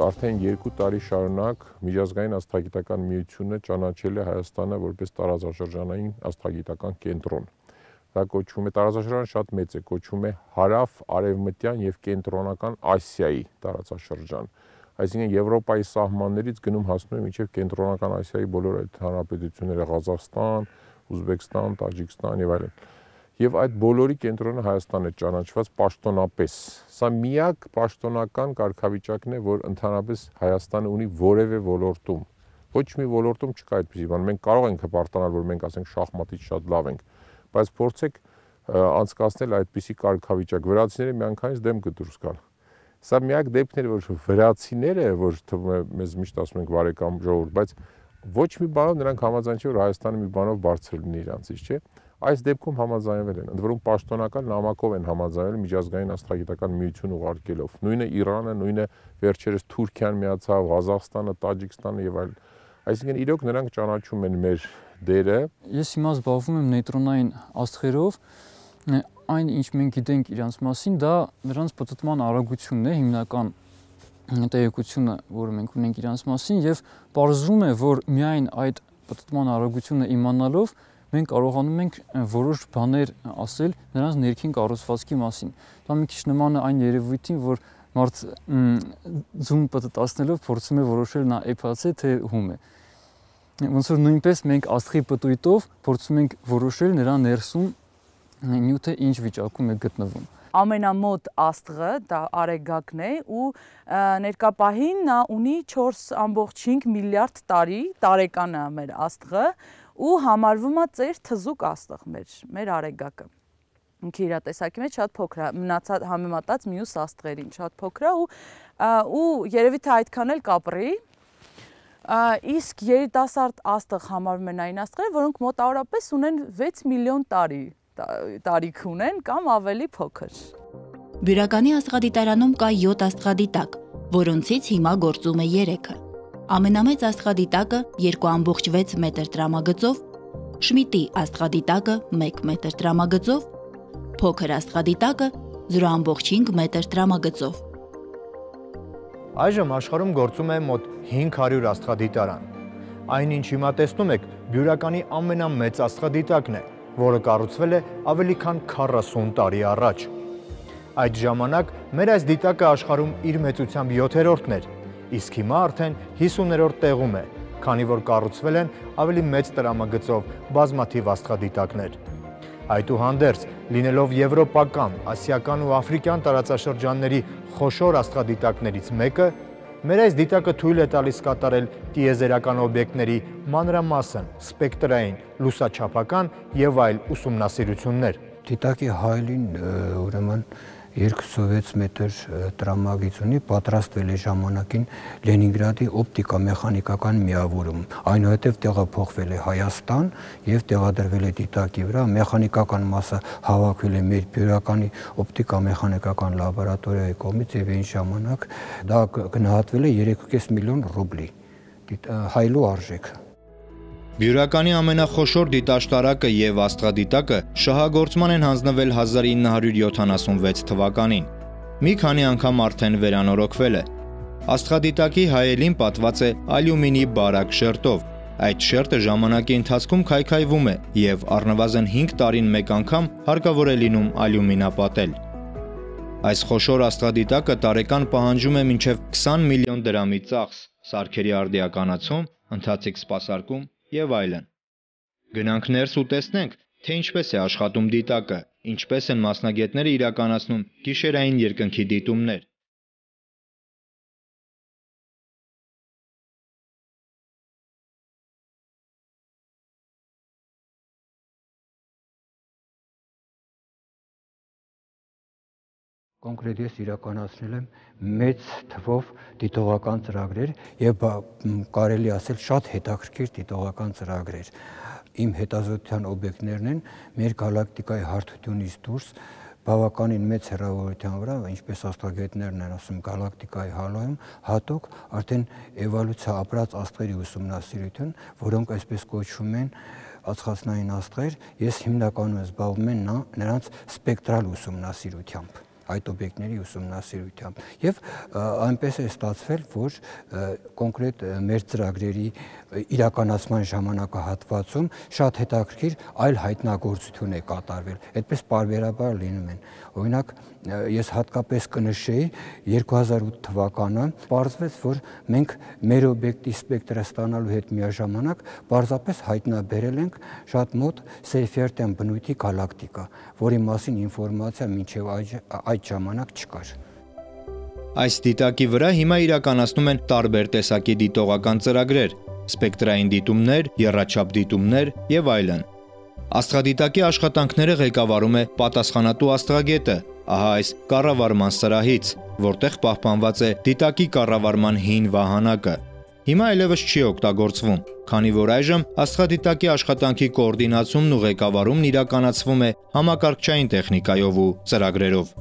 Արդեն 2 տարի շարունակ Միջազգային աստղագիտական միությունը ճանաչել է Հայաստանը որպես տարածաշրջանային աստղագիտական կենտրոն։ Դա կոչվում է տարածաշրջանը շատ մեծ է, կոչվում է Հարավ-Արևմտյան եւ Կենտրոնական Ասիայի տարածաշրջան։ Այսինքն Եվրոպայի սահմաններից գնում հասնում է մինչև Կենտրոնական Ասիայի բոլոր այդ հանրապետությունները՝ Ղազախստան, Ուզբեկստան, Տաջիկստան եւ այլն։ Եվ այդ բոլորի կենտրոնը Հայաստանն է ճանաչված պաշտոնապես։ Սա միակ պաշտոնական կարգավիճակն է, որ ընդհանրապես Հայաստանը ունի որևէ ոլորտում։ Ոչ մի ոլորտում չկա այդպիսի բան։ Մենք կարող ենք հպարտանալ, որ մենք ասենք շախմատից շատ լավ ենք, բայց փորձեք անցկացնել այդպիսի կարգավիճակ։ Վրացիները միանգամից դեմ կդուրս գան։ Սա միակ դեպքն է, որ վրացիները, որ թվում է մեզ միշտ ասում ենք բարեկամ ժողովուրդ, բայց ոչ մի բանով նրանք համաձայն չէ, որ Հայաստանը մի բանով բարձր լինի իրանցից, չէ։ Այս դեպքում համաձայնվել են, ընդ որում պաշտոնական նամակով են համաձայնել Միջազգային աստղագիտական միություն ուղարկելով։ Նույնը Իրանը, նույնը վերջերս Թուրքիան միացավ, Ղազախստանը, Տաջիկստանը եւ այլն։ Այսինքն իրոք նրանք ճանաչում են մեր դերը։ Ես հիմա զբաղվում եմ նեյտրոնային աստղերով, այն ինչ մենք գիտենք իրանց մասին, դա նրանց պտտման արագությունն է, հիմնական տեղեկությունը, որը մենք ունենք իրանց մասին, եւ պարզվում է, որ միայն այդ պտտման արագությունը իմանալով մենք կարողանում ենք որոշ բաներ ասել նրանց ներքին կառուցվածքի մասին։ Դա մի քիչ նման է այն երևույթին, որ մարդ ձուն պտտացնելով փորձում է որոշել նա էփաց է թե հում է։ Ոնց որ նույնպես մենք աստղի պտույտով փորձում ենք որոշել նրա ներսում նյութը ինչ վիճակում է գտնվում։ Ամենամոտ աստղը դա Արեգակն է ու ներկապահին նա ունի 4.5 միլիարդ տարի, տարեկան է մեր աստղը ու համարվում է ծեր թզուկ աստղ մեր Արեգակը։ Ինքը իր տեսակի մեջ շատ փոքր է, մնացած համեմատած մյուս աստղերին շատ փոքր է ու երևի թե այդքան էլ կապրի։ Իսկ երիտասարդ աստղ համարվում են այն աստղերը, որոնք մոտավորապես ունեն 6 միլիոն տարիք ունեն կամ ավելի փոքր։ Բյուրականի աստղադիտարանում կա 7 աստղադիտակ, որոնցից հիմա գործում է 3-ը։ Ամենամեծ աստղադիտակը 2.6 մետր տրամագծով, Շմիդտի աստղադիտակը 1 մետր տրամագծով, փոքր աստղադիտակը 0.5 մետր տրամագծով։ Այժմ աշխարհում գործում է մոտ 500 աստղադիտարան։ Այն ինչ հիմա տեսնում եք, Բյուրականի ամենամեծ աստղադիտակն է, որը կառուցվել է ավելի քան 40 տարի առաջ։ Այդ ժամանակ մեր այս դիտակը աշխարհում իր մեծությամբ 7-րդն էր, իսկ հիմա արդեն 50-րդ տեղում է, քանի որ կառուցվել են ավելի մեծ տրամագծով բազմաթիվ աստղադիտակներ։ Այդուհանդերձ, լինելով եվրոպական, ասիական ու աֆրիկյան տարածաշրջանների խոշոր աստղադիտակներից մեկը, մեր այս դիտակը թույլ է տալիս կատարել տիեզերական օբյեկտների մանրամասն, սպեկտրային, լուսաչափական եւ այլ ուսումնասիրություններ։ Դիտակի հայելին ուրեմն 206 մետր տրամագիծ ունի, պատրաստվել է ժամանակին Լենինգրադի օպտիկա-մեխանիկական միավորում, այնուհետև տեղափոխվել է Հայաստան եւ տեղադրվել է դիտակի վրա, մեխանիկական մասը հավաքվել է մեր բյուրականի օպտիկա-մեխանիկական լաբորատորիայի կողմից եւ այն ժամանակ դա գնահատվել է 3.5 միլիոն ռուբլի հայելու արժեքը։ Բյուրականի ամենախոշոր դիտաշտարակը եւ աստղադիտակը շահագործման են հանձնվել 1976 թվականին։ Մի քանի անգամ արդեն վերանորոգվել է։ Աստղադիտակի հայելին պատված է ալյումինի բարակ շերտով։ Այդ շերտը ժամանակի ընթացքում քայքայվում է եւ առնվազն 5 տարին մեկ անգամ հարկավոր է լինում ալյումինապատել։ Այս խոշոր աստղադիտակը տարեկան պահանջում է մինչև 20 միլիոն դրամի ծախս, սարքերի արդիականացում, ընթացիկ սպասարկում եւ այլն։ Գնանք ներս ու տեսնենք, թե ինչպես է աշխատում դիտակը, ինչպես են մասնագետները իրականացնում գիշերային երկնքի դիտումներ։ Կոնկրետ ես իրականացնել եմ մեծ թվով դիտողական ծրագրեր եւ կարելի ասել շատ հետաքրքիր դիտողական ծրագրեր։ Իմ հետազոտության օբյեկտներն են մեր գալակտիկայի հարթությունից դուրս բավականին մեծ հեռավորության վրա, ինչպես աստղագետներն են ասում, գալակտիկայի հալոյում հատուկ արդեն էվոլյուցիա ապրած աստղերի ուսումնասիրություն, որոնք այսպես կոչվում են ածխածնային աստղեր, ես հիմնականում զբաղվում եմ նրանց սպեկտրալ ուսումնասիրությամբ, այդ օբյեկտների ուսումնասիրությամբ եւ այնպես է ստացվել, որ կոնկրետ մեր ծրագրերի իրականացման ժամանակահատվածում շատ հետաքրքիր այլ հայտնագործություն է կատարվել, այդպես պարբերաբար լինում են։ Օրինակ, ես հատկապես կնշեի 2008 թվականը, պարզվեց, որ մենք մեր օբյեկտի սպեկտրը ստանալու հետ միաժամանակ պարզապես հայտնաբերել ենք շատ մոտ Սեյֆերտյան բնույթի գալակտիկա, որի մասին ինֆորմացիա մինչև այդ ժամանակ չկար։ Այս դիտակի վրա հիմա իրականացնում են տարբեր տեսակի դիտողական ծրագրեր, սպեկտրային դիտումներ, եռաչափ դիտումներ եւ այլն։ Աստղադիտակի աշխատանքները ղեկավարում է պատասխանատու աստղագետը, ահա այս կառավարման սրահից, որտեղ պահպանված է դիտակի կառավարման հին վահանակը։ Հիմա այլևս չի օգտագործվում, քանի որ այժմ աստղադիտակի աշխատանքի կոորդինացումն ու ղեկավարումն իրականացվում է համակարգչային տեխնիկայով ու ծրագրերով։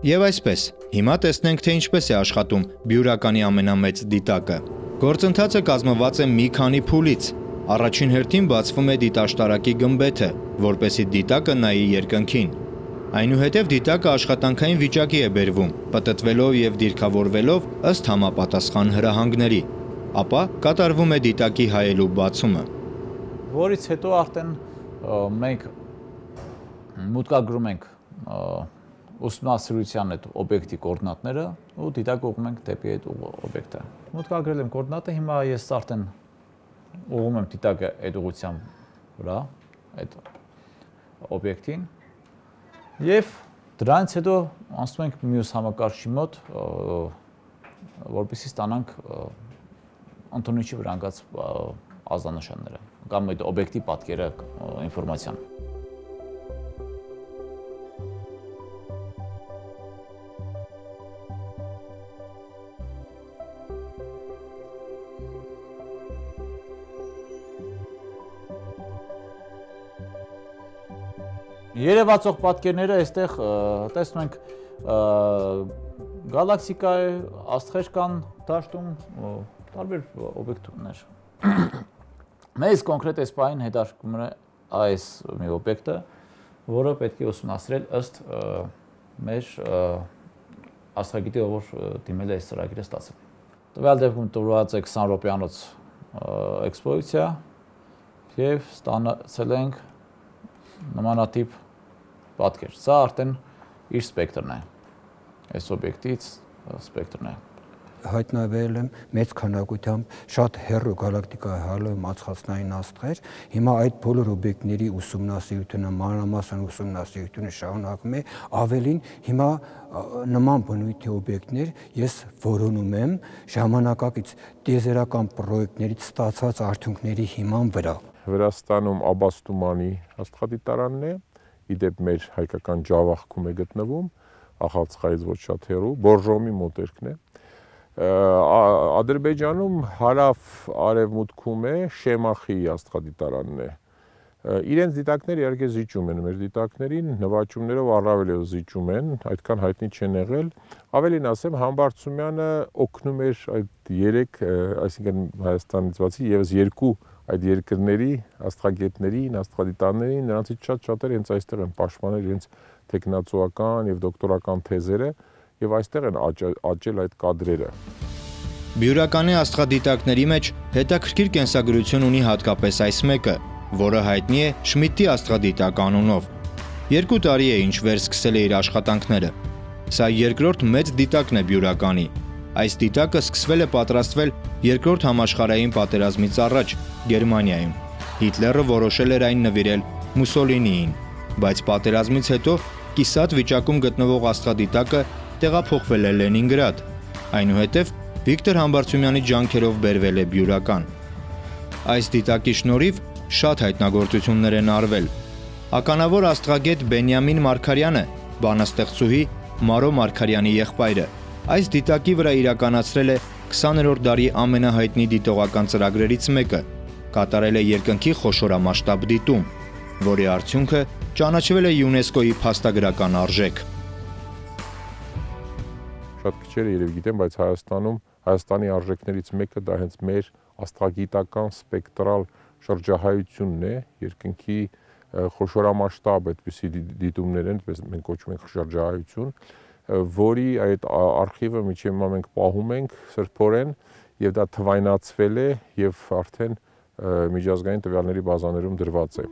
Եվ այսպես, հիմա տեսնենք, թե ինչպես է աշխատում բյուրականի ամենամեծ դիտակը։ Գործընթացը կազմված է մի քանի փուլից։ Առաջին հերթին բացվում է դիտաշտարակի գմբեթը, որպեսզի դիտակը նայի երկնքին։ Այնուհետև դիտակը աշխատանքային վիճակի է բերվում, պտտվելով եւ դիրքավորվելով ըստ համապատասխան հրահանգների։ Ապա կատարվում է դիտակի հայելու բացումը։ Որից հետո արդեն մենք մուտքագրում ենք ուսումնասիրության այդ օբյեկտի կոորդինատները ու դիտակ ուղղում ենք դեպի այդ օբյեկտը։ Մուտքագրել եմ կոորդինատը, հիմա ես արդեն ուղղում եմ դիտակը այդ ուղղությամբ վրա, այդ օբյեկտին եւ դրանից հետո անցնում ենք մյուս համակարգչի մոտ, որպեսզի ստանանք ընդունիչի վրա ընկած ազդանշանները կամ այդ օբյեկտի պատկերը, ինֆորմացիան։ Երևացող պատկերները այստեղ տեսնում ենք գալակտիկայի աստղեր կան դաշտում, տարբեր օբյեկտներ։ Մեզ կոնկրետ այս պահին հետաքրքրում է այս մի օբյեկտը, որը պետք է ուսումնասիրել ըստ մեր աստղագետի, ով դիմել է այս ծրագիրը ստացել։ Տվյալ դեպքում տրված է 20 րոպեանոց էքսպոզիցիա եւ ստացել ենք նմանատիպ պատկեր։ Սա արդեն իր սպեկտրն է։ Այս օբյեկտից սպեկտրն է։ հայտնաբերել եմ մեծ քանակությամբ շատ հեռու գալակտիկահարույց ածխածնային աստղեր։ Հիմա այդ բոլոր օբյեկտների ուսումնասիրությունը, մանրամասն ուսումնասիրությունը շարունակվում է, ավելին հիմա նման բնույթի օբյեկտներ ես որոնում եմ ժամանակակից տիեզերական պրոյեկտներից ստացած արդյունքների հիման վրա։ Վրաստանում Աբաստումանի աստղադիտարանն է, իդեպ մեր հայկական Ջավախքում է գտնվում, Ախալցխայից ոչ շատ հեռու, Բորժոմի մոտերքն է։ Ադրբեջանում հարավ-արևմուտքում է Շեմախի աստղադիտարանն է։ Իրենց դիտակները իհարկե զիջում են մեր դիտակներին, նվաճումներով առավել զիջում են, այդքան հայտնի չեն եղել։ Ավելին ասեմ, Համբարձումյանը օգնում էր այդ 3, այսինքն Հայաստանից բացի եւս 2 այդ երկրների աստղագետներին, աստղադիտարներին, նրանցից շատ-շատերը հենց այստեղ են պաշտպանել իրենց տեխնացուական եւ դոկտորական թեզերը եւ այստեղ են աճել այդ կադրերը։ Բյուրականի աստղադիտակների մեջ հետաքրքիր կենսագրություն ունի հատկապես այս մեկը, որը հայտնի է Շմիդտի աստղադիտակ անունով։ 2 տարի է ինչ վերսկսել է իր աշխատանքները։ Սա երկրորդ մեծ դիտակն է Բյուրականի։ Այս դիտակը սկսվել է պատրաստվել Երկրորդ համաշխարհային պատերազմից առաջ Գերմանիայում։ Հիտլերը որոշել էր այն նվիրել Մուսոլինիին, բայց պատերազմից հետո կիսատ վիճակում գտնվող աստղադիտակը տեղափոխվել է Լենինգրադ։ Այնուհետև Վիկտոր Համբարձումյանի ջանքերով բերվել է Բյուրական։ Այս դիտակի շնորհիվ շատ հայտնագործություններ են արվել։ Ականավոր աստղագետ Բենյամին Մարգարյանը, բանաստեղծուհի Մարո Մարգարյանի եղբայրը, այս դիտակի վրա իրականացրել է 20-րդ դարի ամենահայտնի դիտողական ծրագրերից մեկը, կատարել է երկնքի խոշորամասշտաբ դիտում, որի արդյունքը ճանաչվել է ՅՈՒՆԵՍԿՕ-ի փաստագրական արժեք։ Շատ քիչերը երևի գիտեն, բայց Հայաստանի արժեքներից մեկը դա հենց մեր աստղագիտական սպեկտրալ շրջահայությունն է, երկնքի խոշորամասշտաբ այդպիսի դիտումներ են, մենք կոչում ենք շրջահայություն, որի այդ արխիվը միջև հիմա մենք պահում ենք սրբորեն եւ դա թվայնացվել է եւ արդեն միջազգային տվյալների բազաներում դրված է։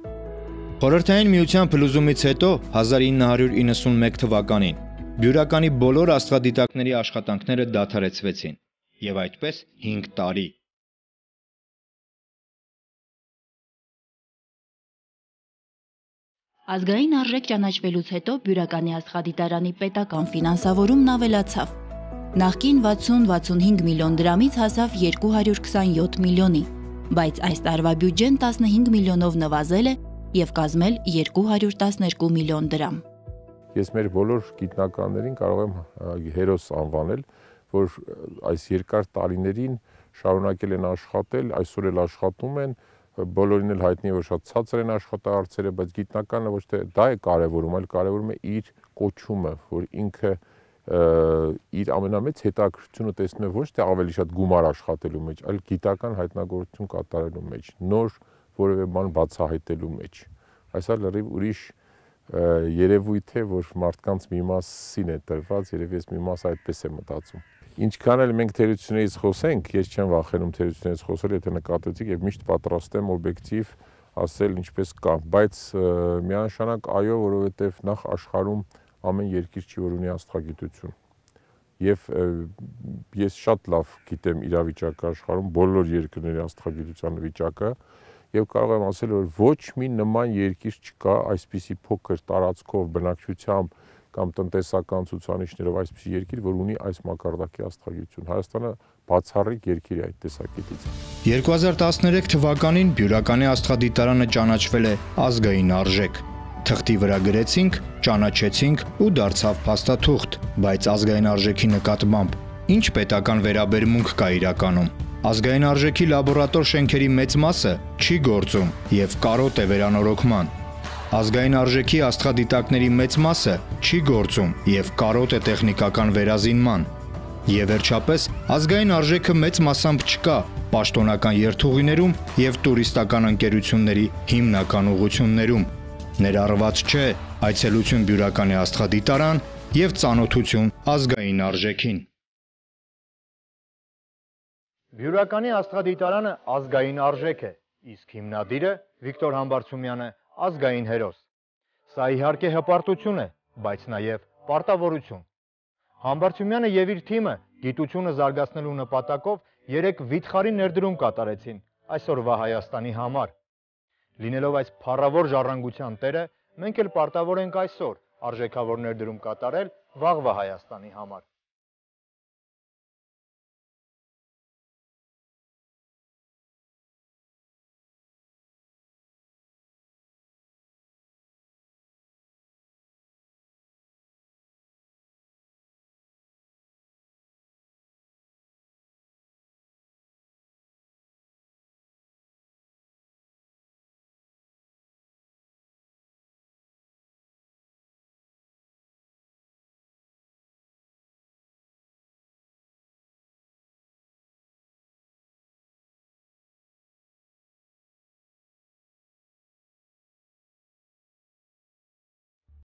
Խորհրդային միության փլուզումից հետո 1991 թվականին Բյուրականի բոլոր աստղադիտակների աշխատանքները դադարեցվեցին եւ այդպես 5 տարի։ Ազգային արժեք ճանաչվելուց հետո Բյուրականի աստղադիտարանի պետական ֆինանսավորումն ավելացավ։ Նախկին 60-65 միլիոն դրամից հասավ 227 միլիոնի, բայց այս տարվա բյուջեն 15 միլիոնով նվազել է եւ կազմել 212 միլիոն դրամ։ Ես մեր բոլոր գիտնականներին կարող եմ հերոս անվանել, որ այս երկար տարիներին շարունակել են աշխատել, այսօր էլ աշխատում են, բոլորին էլ հայտնի է, որ շատ ցածր են աշխատահարցերը, բայց գիտնականը ոչ թե դա է կարևորում, այլ կարևորում է իր կոչումը, որ ինքը իր ամենամեծ հետաքրքրությունը տեսնում է ոչ թե ավելի շատ գումար աշխատելու մեջ, այլ գիտական հայտնագործություն կատարելու մեջ, նոր որևէ բան բացահայտելու մեջ։ Այսա լրիվ ուրիշ երևույթ է, որ մարդկանց մի մասին է տրված, երևի ես մի մաս այդպես եմ մտածում։ Ինչքան էլ մենք թերություններից խոսենք, ես չեմ վախենում թերություններից խոսել, եթե նկատեցիք եւ միշտ պատրաստ եմ օբյեկտիվ ասել ինչպես կա, բայց միանշանակ այո, որովհետեւ նախ աշխարհում ամեն երկիր չի որ ունի աստղագիտություն։ Եվ ես շատ լավ գիտեմ իրավիճակը աշխարհում, բոլոր երկրների աստղագիտության վիճակը, եւ կարող եմ ասել, որ ոչ մի նման երկիր չկա այսպիսի փոքր տարածքով, բնակչությամբ կամ տնտեսական ցուցանիշներով այսպիսի երկիր, որ ունի այս մակարդակի աստղագիտություն։ Հայաստանը բացառիկ երկիր է այդ տեսակետից։ 2013 թվականին Բյուրականի աստղադիտարանը ճանաչվել է ազգային արժեք։ Թղթի վրա գրեցինք, ճանաչեցինք ու դարձավ փաստաթուղթ, բայց ազգային արժեքի նկատմամբ ինչ պետական վերաբերմունք կա իրականում։ Ազգային արժեքի լաբորատոր շենքերի մեծ մասը չի գործում եւ կարոտ է վերանորոգման։ Ազգային արժեքի աստղադիտակների մեծ մասը չի գործում եւ կարոտ է տեխնիկական վերազինման։ Եվ վերջապես, ազգային արժեքը մեծ մասամբ չկա պաշտոնական երթուղիներում եւ տուրիստական ընկերությունների հիմնական ուղղություններում։ Ներառված չէ այցելություն Բյուրականի աստղադիտարան եւ ծանոթություն ազգային արժեքին։ Բյուրականի աստղադիտարանը ազգային արժեք է, իսկ հիմնադիրը Վիկտոր Համբարձումյանը ազգային հերոս։ Սա իհարկե հպարտություն է, բայց նաև պարտավորություն։ Համբարձումյանը եւ իր թիմը Գիտությունը զարգացնելու նպատակով 3 վիթխարի ներդրում կատարեցին այսօրվա Հայաստանի համար։ Լինելով այս փառավոր ժառանգության տերը, մենք էլ պարտավոր ենք այսօր արժեքավոր ներդրում կատարել վաղվա Հայաստանի համար։